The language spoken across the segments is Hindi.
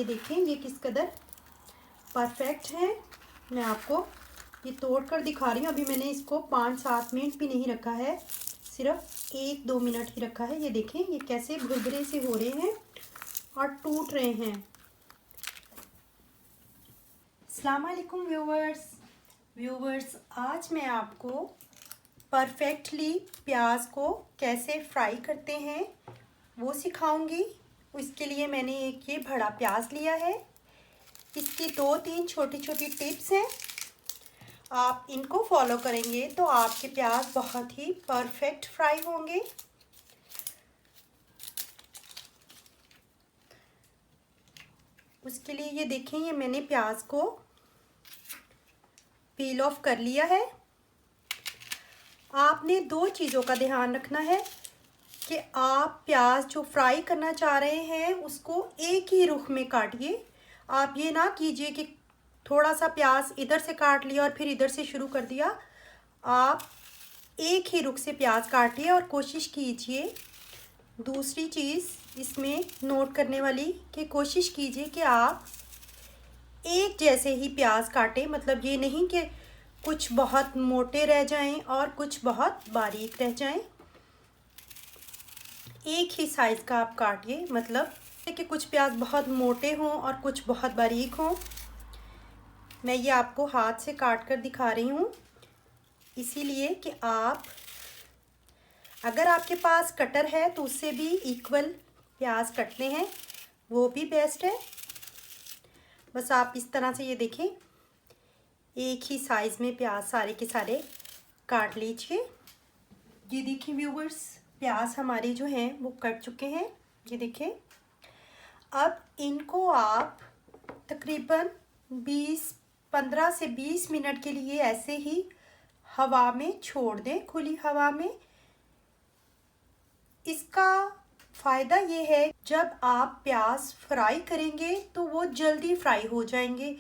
देखें ये किस कदर परफेक्ट है। मैं आपको ये तोड़ कर दिखा रही हूँ। अभी मैंने इसको 5-7 मिनट भी नहीं रखा है, सिर्फ 1-2 मिनट ही रखा है। ये देखें ये कैसे भुरभुरे से हो रहे हैं और टूट रहे हैं। अस्सलाम वालेकुम व्यूवर्स, आज मैं आपको परफेक्टली प्याज को कैसे फ्राई करते हैं वो सिखाऊंगी। इसके लिए मैंने एक ये बड़ा प्याज लिया है। इसकी 2-3 छोटी छोटी टिप्स हैं, आप इनको फॉलो करेंगे तो आपके प्याज बहुत ही परफेक्ट फ्राई होंगे। उसके लिए ये देखें, ये मैंने प्याज को पील ऑफ कर लिया है। आपने 2 चीज़ों का ध्यान रखना है कि आप प्याज जो फ्राई करना चाह रहे हैं उसको एक ही रुख में काटिए। आप ये ना कीजिए कि थोड़ा सा प्याज इधर से काट लिया और फिर इधर से शुरू कर दिया। आप एक ही रुख से प्याज काटिए और कोशिश कीजिए। दूसरी चीज़ इसमें नोट करने वाली कि कोशिश कीजिए कि आप एक जैसे ही प्याज काटें। मतलब ये नहीं कि कुछ बहुत मोटे रह जाएं और कुछ बहुत बारीक रह जाएं। एक ही साइज़ का आप काटिए, मतलब कि कुछ प्याज बहुत मोटे हों और कुछ बहुत बारीक हों। मैं ये आपको हाथ से काट कर दिखा रही हूँ, इसीलिए कि आप अगर आपके पास कटर है तो उससे भी इक्वल प्याज कटने हैं, वो भी बेस्ट है। बस आप इस तरह से ये देखें, एक ही साइज़ में प्याज सारे के सारे काट लीजिए। ये देखिए व्यूवर्स, प्याज हमारे जो हैं वो कट चुके हैं। ये देखें, अब इनको आप तकरीबन 15 से 20 मिनट के लिए ऐसे ही हवा में छोड़ दें, खुली हवा में। इसका फ़ायदा ये है जब आप प्याज फ्राई करेंगे तो वो जल्दी फ्राई हो जाएंगे,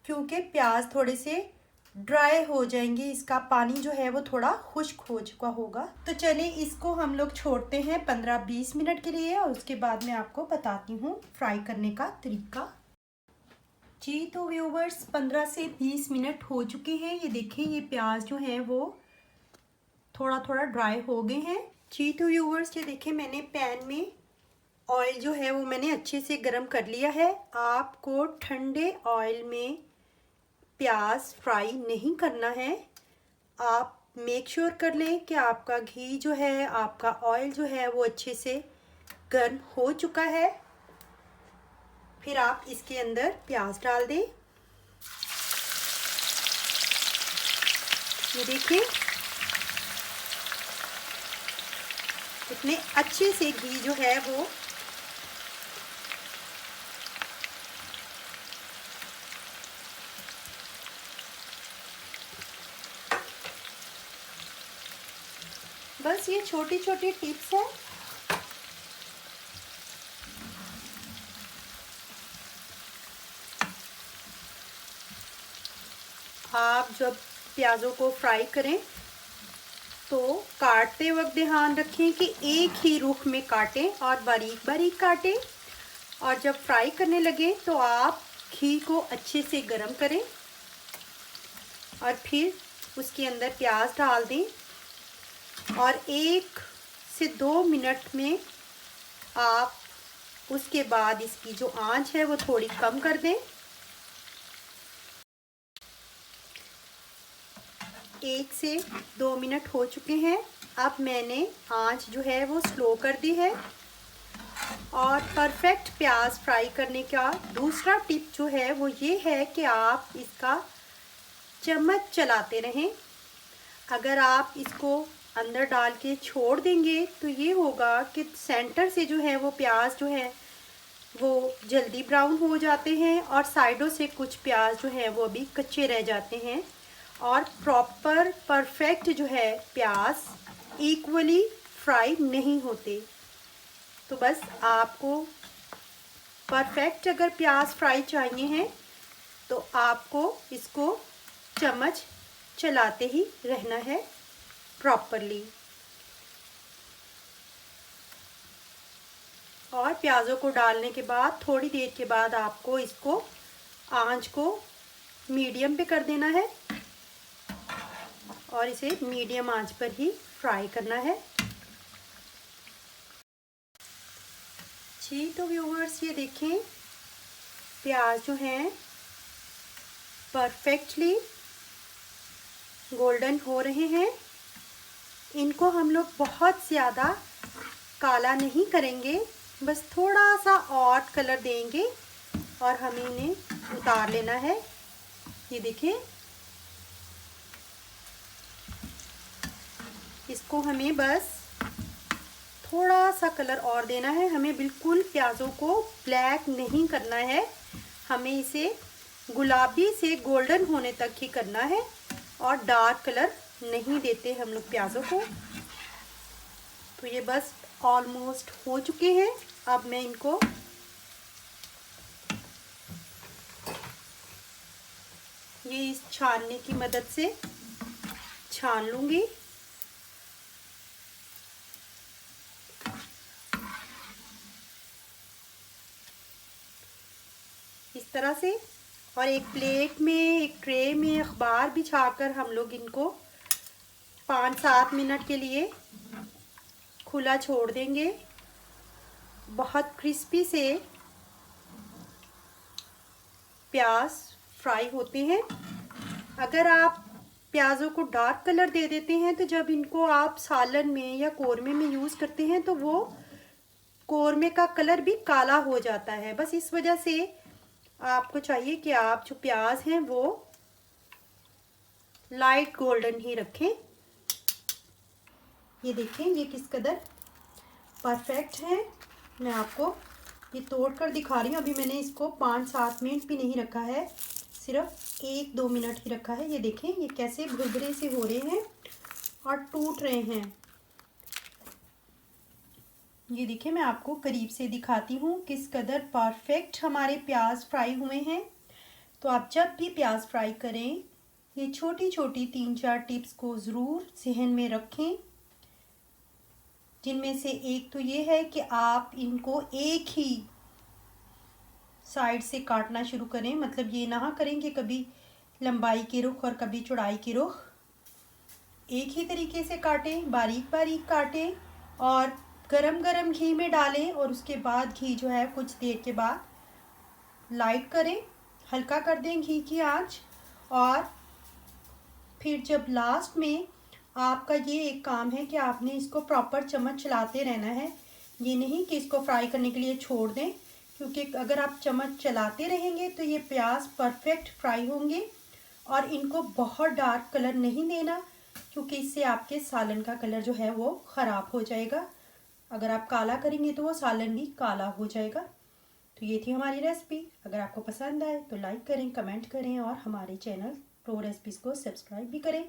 क्योंकि प्याज थोड़े से ड्राई हो जाएंगे। इसका पानी जो है वो थोड़ा खुश्क हो चुका होगा। तो चलिए इसको हम लोग छोड़ते हैं 15-20 मिनट के लिए और उसके बाद मैं आपको बताती हूँ फ्राई करने का तरीका। जी तो व्यूवर्स, 15 से 20 मिनट हो चुके हैं। ये देखें, ये प्याज जो है वो थोड़ा थोड़ा ड्राई हो गए हैं। जी तो व्यूवर्स, ये देखें मैंने पैन में ऑयल जो है वो मैंने अच्छे से गरम कर लिया है। आपको ठंडे ऑयल में प्याज फ्राई नहीं करना है। आप मेक श्योर कर लें कि आपका घी जो है, आपका ऑयल जो है वो अच्छे से गर्म हो चुका है। फिर आप इसके अंदर प्याज डाल दें। ये देखिए इतने अच्छे से घी जो है वो बस ये छोटी छोटी टिप्स हैं। आप जब प्याज़ों को फ्राई करें तो काटते वक्त ध्यान रखें कि एक ही रुख में काटें और बारीक बारीक काटें। और जब फ्राई करने लगे तो आप घी को अच्छे से गरम करें और फिर उसके अंदर प्याज डाल दें और 1 से 2 मिनट में आप उसके बाद इसकी जो आंच है वो थोड़ी कम कर दें। 1 से 2 मिनट हो चुके हैं। अब मैंने आंच जो है वो स्लो कर दी है। और परफेक्ट प्याज फ्राई करने का दूसरा टिप जो है वो ये है कि आप इसका चम्मच चलाते रहें। अगर आप इसको अंदर डाल के छोड़ देंगे तो ये होगा कि सेंटर से जो है वो प्याज जो है वो जल्दी ब्राउन हो जाते हैं और साइडों से कुछ प्याज जो है वो अभी कच्चे रह जाते हैं और प्रॉपर परफेक्ट जो है प्याज इक्वली फ्राई नहीं होते। तो बस आपको परफेक्ट अगर प्याज फ्राई चाहिए हैं तो आपको इसको चम्मच चलाते ही रहना है प्रॉपरली। और प्याज़ों को डालने के बाद थोड़ी देर के बाद आपको इसको आंच को मीडियम पे कर देना है और इसे मीडियम आंच पर ही फ्राई करना है। जी तो व्यूअर्स, ये देखें प्याज जो हैं परफेक्टली गोल्डन हो रहे हैं। इनको हम लोग बहुत ज़्यादा काला नहीं करेंगे, बस थोड़ा सा और कलर देंगे और हमें इन्हें उतार लेना है। ये देखिए, इसको हमें बस थोड़ा सा कलर और देना है। हमें बिल्कुल प्याज़ों को ब्लैक नहीं करना है, हमें इसे गुलाबी से गोल्डन होने तक ही करना है और डार्क कलर नहीं देते हम लोग प्याज़ों को। तो ये बस ऑलमोस्ट हो चुके हैं। अब मैं इनको ये इस छानने की मदद से छान लूँगी। इस तरह से, और एक प्लेट में, एक ट्रे में अखबार बिछाकर हम लोग इनको 5-7 मिनट के लिए खुला छोड़ देंगे। बहुत क्रिस्पी से प्याज फ्राई होते हैं। अगर आप प्याज़ों को डार्क कलर दे देते हैं तो जब इनको आप सालन में या कोरमे में यूज़ करते हैं तो वो कोरमे का कलर भी काला हो जाता है। बस इस वजह से आपको चाहिए कि आप जो प्याज हैं वो लाइट गोल्डन ही रखें। ये देखें ये किस कदर परफेक्ट है। मैं आपको ये तोड़ कर दिखा रही हूँ। अभी मैंने इसको 5-7 मिनट भी नहीं रखा है, सिर्फ 1-2 मिनट ही रखा है। ये देखें ये कैसे भुरभुरे से हो रहे हैं और टूट रहे हैं। ये देखिए, मैं आपको करीब से दिखाती हूँ किस कदर परफेक्ट हमारे प्याज फ्राई हुए हैं। तो आप जब भी प्याज फ्राई करें, ये छोटी छोटी 3-4 टिप्स को ज़रूर जहन में रखें, जिनमें से एक तो ये है कि आप इनको एक ही साइड से काटना शुरू करें। मतलब ये ना करें कि कभी लंबाई के रुख और कभी चौड़ाई के रुख, एक ही तरीके से काटें, बारीक बारीक काटें और गरम गरम घी में डालें और उसके बाद घी जो है कुछ देर के बाद लाइट करें, हल्का कर दें घी की आंच। और फिर जब लास्ट में आपका ये एक काम है कि आपने इसको प्रॉपर चम्मच चलाते रहना है। ये नहीं कि इसको फ्राई करने के लिए छोड़ दें, क्योंकि अगर आप चम्मच चलाते रहेंगे तो ये प्याज परफेक्ट फ्राई होंगे। और इनको बहुत डार्क कलर नहीं देना, क्योंकि इससे आपके सालन का कलर जो है वो ख़राब हो जाएगा। अगर आप काला करेंगे तो वो सालन भी काला हो जाएगा। तो ये थी हमारी रेसिपी। अगर आपको पसंद आए तो लाइक करें, कमेंट करें और हमारे चैनल प्रो रेसिपीज़ को सब्सक्राइब भी करें।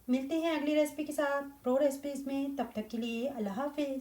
मिलते हैं अगली रेसिपी के साथ प्रो रेसिपीज़ में। तब तक के लिए अल्लाह हाफिज़।